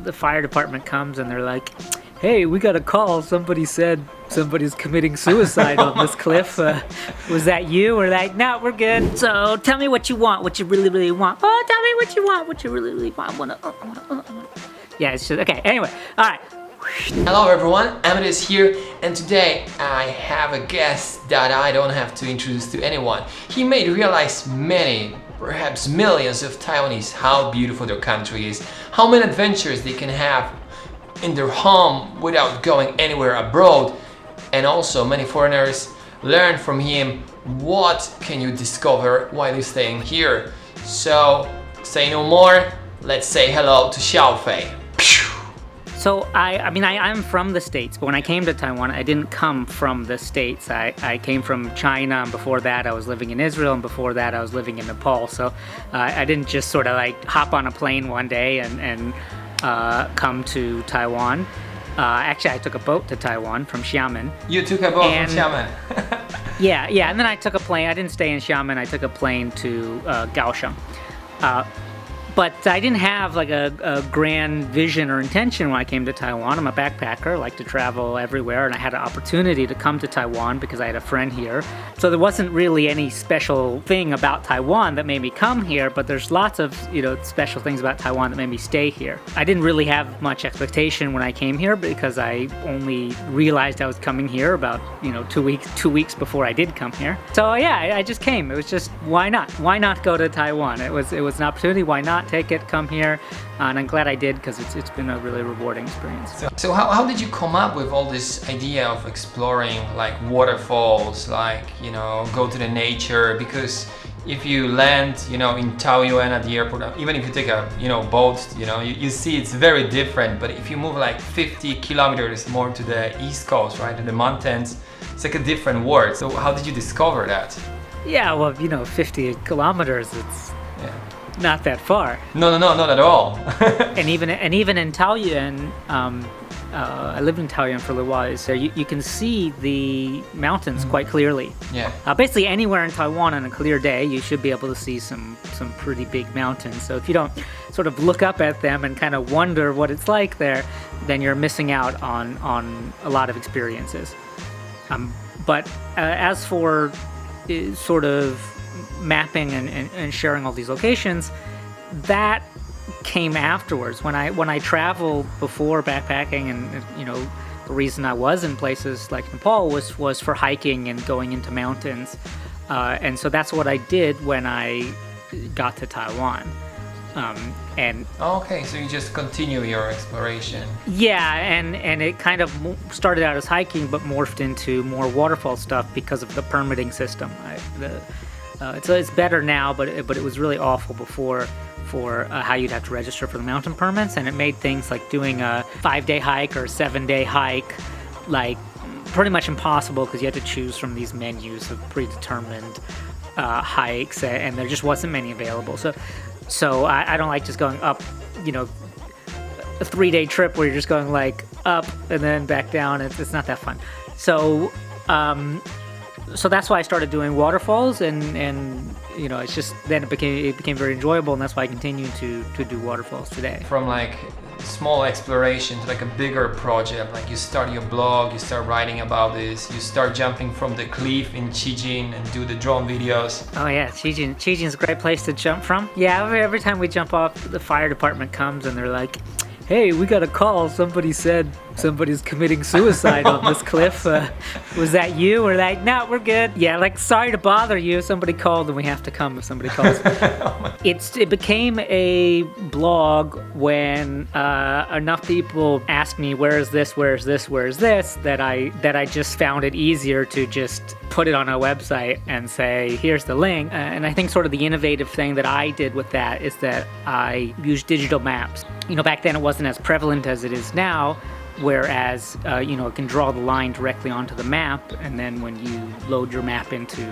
the fire department comes and they're like, hey, we got a call. Somebody said somebody's committing suicide on this cliff. Was that you? We're like, no, we're good. So tell me what you want, what you really, really want. Oh, tell me what you want, what you really, really want. Yeah, it's just, okay, anyway, all right. Hello everyone, Ahmed is here, and today I have a guest that I don't have to introduce to anyone. He made realize many, perhaps millions of Taiwanese how beautiful their country is, how many adventures they can have in their home without going anywhere abroad, and also many foreigners learn from him what can you discover while you're staying here. So, say no more, let's say hello to Xiaofei. So I'm from the States, but when I came to Taiwan, I didn't come from the States. I came from China, and before that I was living in Israel, and before that I was living in Nepal. So I didn't just sort of like hop on a plane one day and come to Taiwan. Actually, I took a boat to Taiwan from Xiamen. You took a boat from Xiamen? yeah, and then I took a plane. I didn't stay in Xiamen. I took a plane to Kaohsiung. But I didn't have like a grand vision or intention when I came to Taiwan. I'm a backpacker, I like to travel everywhere, and I had an opportunity to come to Taiwan because I had a friend here. So there wasn't really any special thing about Taiwan that made me come here, but there's lots of, special things about Taiwan that made me stay here. I didn't really have much expectation when I came here because I only realized I was coming here about, 2 weeks before I did come here. So yeah, I just came. It was just, why not? Why not go to Taiwan? It was an opportunity. Why not take it, come here, and I'm glad I did because it's been a really rewarding experience. So how did you come up with all this idea of exploring like waterfalls, like go to the nature? Because if you land in Taoyuan at the airport, even if you take a boat, you see it's very different. But if you move like 50 kilometers more to the east coast, right, to the mountains, it's like a different world. So how did you discover that? Yeah, well, 50 kilometers, it's not that far. No, not at all. and even in Taoyuan, I lived in Taoyuan for a little while, so you can see the mountains quite clearly. Yeah. Basically anywhere in Taiwan on a clear day, you should be able to see some pretty big mountains. So if you don't sort of look up at them and kind of wonder what it's like there, then you're missing out on a lot of experiences. But as for sort of mapping and sharing all these locations, that came afterwards. When I traveled before backpacking, and the reason I was in places like Nepal was for hiking and going into mountains, and so that's what I did when I got to Taiwan. Okay, so you just continue your exploration. Yeah, and it kind of started out as hiking, but morphed into more waterfall stuff because of the permitting system. So it's better now, but it was really awful before for how you'd have to register for the mountain permits, and it made things like doing a 5-day hike or a 7-day hike like pretty much impossible because you had to choose from these menus of predetermined hikes, and there just wasn't many available. So I don't like just going up, a 3-day trip where you're just going like up and then back down. It's not that fun. So that's why I started doing waterfalls, and it's just then it became very enjoyable, and that's why I continue to do waterfalls today. From like small exploration to like a bigger project, like you start your blog, you start writing about this, you start jumping from the cliff in Chijin and do the drone videos. Oh yeah, Chijin's a great place to jump from. Yeah, every time we jump off, the fire department comes and they're like, hey, we got a call. Somebody said somebody's committing suicide on this cliff. Was that you? We're like, no, we're good. Yeah, like, sorry to bother you. Somebody called and we have to come if somebody calls. It became a blog when enough people asked me, where is this, that I just found it easier to just put it on a website and say, here's the link. And I think sort of the innovative thing that I did with that is that I used digital maps. Back then it wasn't as prevalent as it is now, whereas it can draw the line directly onto the map, and then when you load your map into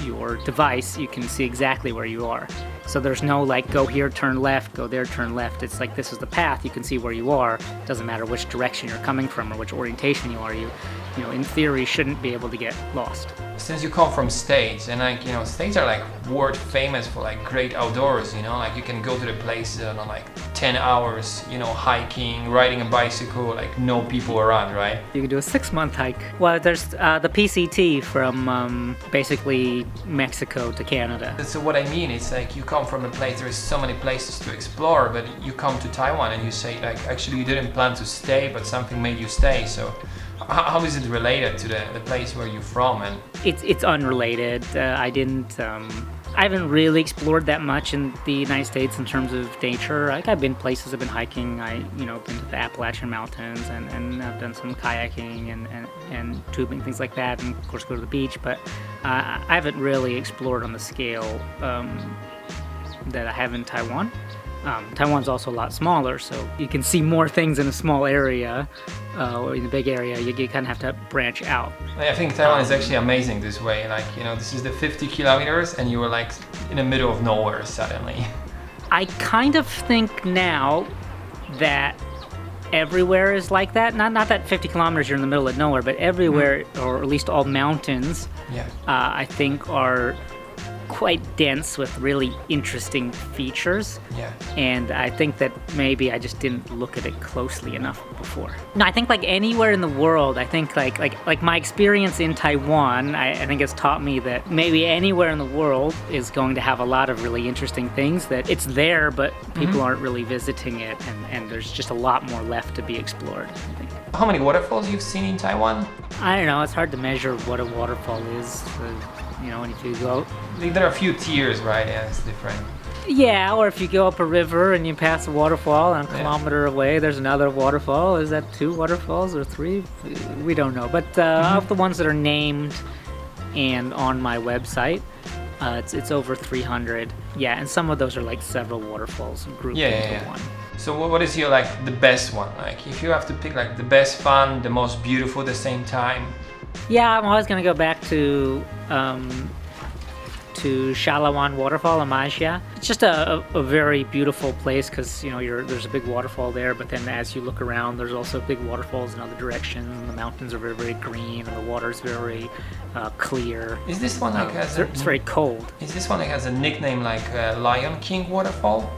your device, you can see exactly where you are. So there's no like, go here, turn left, go there, turn left. It's like, this is the path. You can see where you are. It doesn't matter which direction you're coming from or which orientation you are. You in theory, shouldn't be able to get lost. Since you come from States, and States are like world famous for like great outdoors, like you can go to the places on like 10 hours, hiking, riding a bicycle, like no people around, right? You can do a 6-month hike. Well, there's the PCT from basically Mexico to Canada. So what I mean, it's like you come from a place, there's so many places to explore, but you come to Taiwan and you say, like, actually you didn't plan to stay, but something made you stay. So how is it related to the place where you're from? And It's unrelated. I haven't really explored that much in the United States in terms of nature. Like, I've been places, I've been hiking, been to the Appalachian Mountains, and I've done some kayaking and tubing, things like that, and of course go to the beach, but I haven't really explored on the scale that I have in Taiwan. Taiwan's also a lot smaller, so you can see more things in a small area, or in a big area. You kind of have to branch out. I think Taiwan is actually amazing this way. Like, this is the 50 kilometers and you were like in the middle of nowhere suddenly. I kind of think now that everywhere is like that. Not that 50 kilometers you're in the middle of nowhere, but everywhere, or at least all mountains, I think are quite dense with really interesting features. Yeah. And I think that maybe I just didn't look at it closely enough before. No, I think like anywhere in the world, I think like my experience in Taiwan, I think it's taught me that maybe anywhere in the world is going to have a lot of really interesting things, that it's there, but people aren't really visiting it, and there's just a lot more left to be explored, I think. How many waterfalls you've seen in Taiwan? I don't know, it's hard to measure what a waterfall is. If you go... There are a few tiers, right? Yeah, it's different. Yeah, or if you go up a river and you pass a waterfall, and a kilometer away there's another waterfall. Is that 2 waterfalls or 3? We don't know. But of the ones that are named and on my website, it's over 300. Yeah, and some of those are like several waterfalls grouped into one. So what is your the best one? Like, if you have to pick like the best fun, the most beautiful at the same time? Yeah, I'm always gonna go back to Shalawan Waterfall in Malaysia. It's just a very beautiful place because there's a big waterfall there, but then as you look around, there's also big waterfalls in other directions, and the mountains are very, very green, and the water's very clear. Is this one like it's very cold. Is this one that has a nickname like Lion King Waterfall?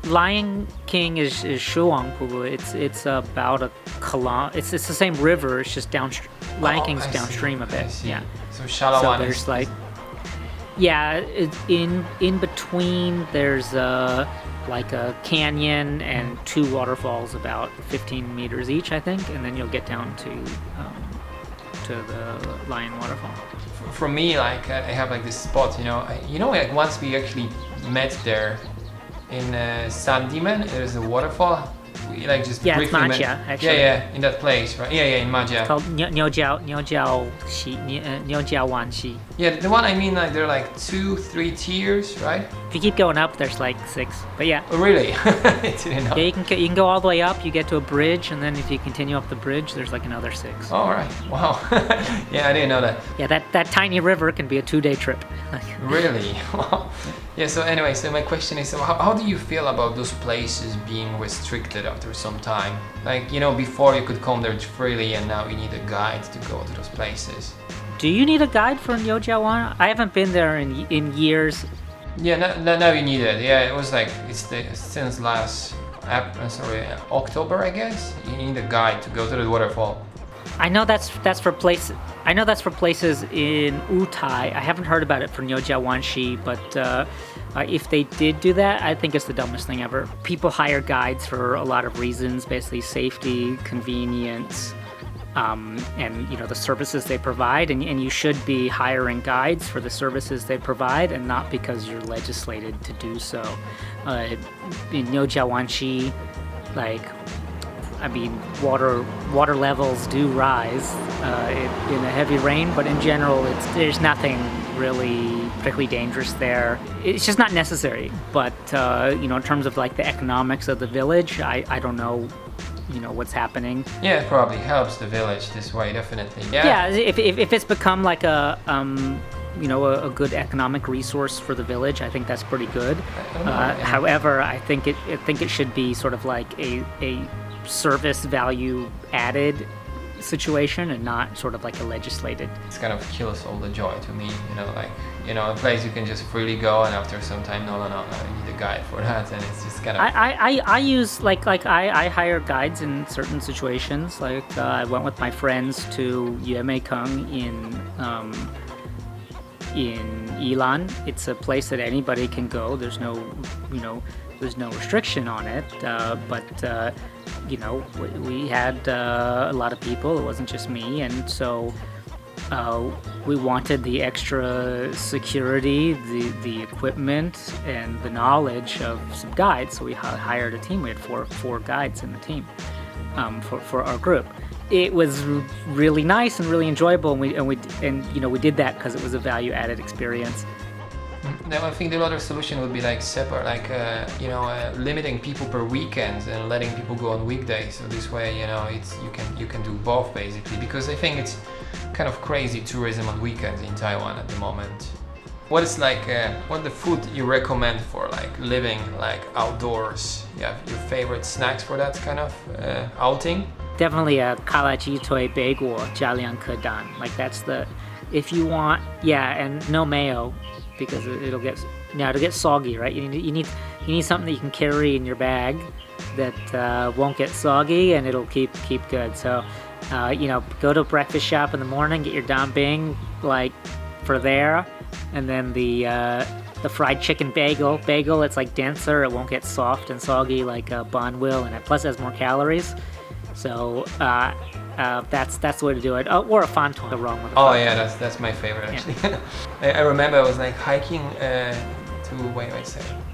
Lion King is Shuangpu. It's about a kilometer. It's the same river. It's just downstream. Lion King's downstream a bit. Yeah. So Shalawan there's is like, in between there's a canyon and 2 waterfalls about 15 meters each, I think, and then you'll get down to the Lion Waterfall. For me, I have this spot. Like once we actually met there in San Diman, there's a waterfall. We just briefly it's Maja, actually. Yeah, in that place, right? Yeah, in Maja. It's called Niujiao. Yeah, the one I mean, there are 2-3 tiers, right? If you keep going up, there's 6. But yeah. Oh, really? I didn't know. Yeah, you can go all the way up. You get to a bridge, and then if you continue up the bridge, there's another 6. All right. Wow. Yeah, I didn't know that. Yeah, that tiny river can be a 2-day trip. Really? Wow. Yeah. So anyway, my question is, how do you feel about those places being restricted after some time? Before you could come there freely, and now you need a guide to go to those places. Do you need a guide for Niujiao? I haven't been there in years. Yeah, now you need it. Yeah, it was since last October, I guess. You need a guide to go to the waterfall. I know that's for places. I know that's for places in Wutai. I haven't heard about it for Niujiao, but if they did do that, I think it's the dumbest thing ever. People hire guides for a lot of reasons, basically safety, convenience, and the services they provide, and you should be hiring guides for the services they provide, and not because you're legislated to do so. In Niujiao, water levels do rise in a heavy rain, but in general, there's nothing really particularly dangerous there. It's just not necessary. But in terms of the economics of the village, I don't know. What's happening. Yeah, it probably helps the village this way, definitely. Yeah, if it's become a good economic resource for the village, I think that's pretty good. However, I think it should be sort of like a service value added situation, and not sort of like a legislated. It's kind of kills all the joy to me, a place you can just freely go, and after some time, no, you need a guide for that, and it's just kind of. I use I hire guides in certain situations. Like I went with my friends to Yuemekong in Yilan. It's a place that anybody can go. There's no restriction on it. But we had a lot of people. It wasn't just me, and so. We wanted the extra security, the equipment, and the knowledge of some guides. So we hired a team. We had four guides in the team for our group. It was really nice and really enjoyable, and we did that because it was a value-added experience. Now I think the other solution would be like separate, limiting people per weekend and letting people go on weekdays. So this way, you can do both basically, because I think it's kind of crazy tourism on weekends in Taiwan at the moment. What is what the food you recommend for living outdoors? You have your favorite snacks for that kind of outing? Definitely a kalaji toi beiguo jialiang kedan. That's if you want, and no mayo, because it'll get soggy, right? You need something that you can carry in your bag that won't get soggy and it'll keep good. So go to a breakfast shop in the morning, get your danbing for there, and then the fried chicken bagel. It's denser, it won't get soft and soggy like a bun will, and plus it has more calories. So that's the way to do it. Or a fantuan, wrong with. Oh yeah, that's my favorite actually. Yeah. I remember I was hiking to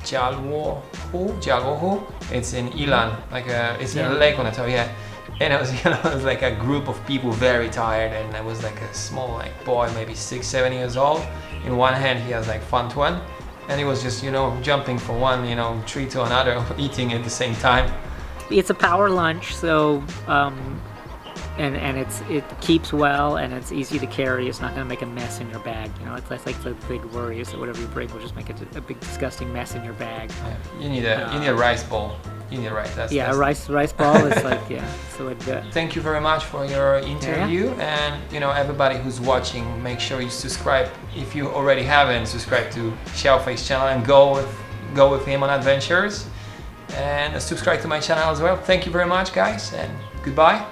Jialuohu. It's in Yilan, it's in a lake on the top. Yeah. And it was, it was a group of people very tired, and I was a small boy, maybe 6-7 years old. In one hand he has fantuan, and he was just jumping from one tree to another, eating at the same time. It's a power lunch, so and it keeps well, and it's easy to carry. It's not going to make a mess in your bag. That's the big worry, is that whatever you bring will just make a big disgusting mess in your bag. Yeah. You need a rice bowl. You need rice. A rice ball is so it's good. Thank you very much for your interview, and everybody who's watching, make sure you subscribe if you already haven't. Subscribe to Xiaofei's channel and go with him on adventures, and subscribe to my channel as well. Thank you very much, guys, and goodbye.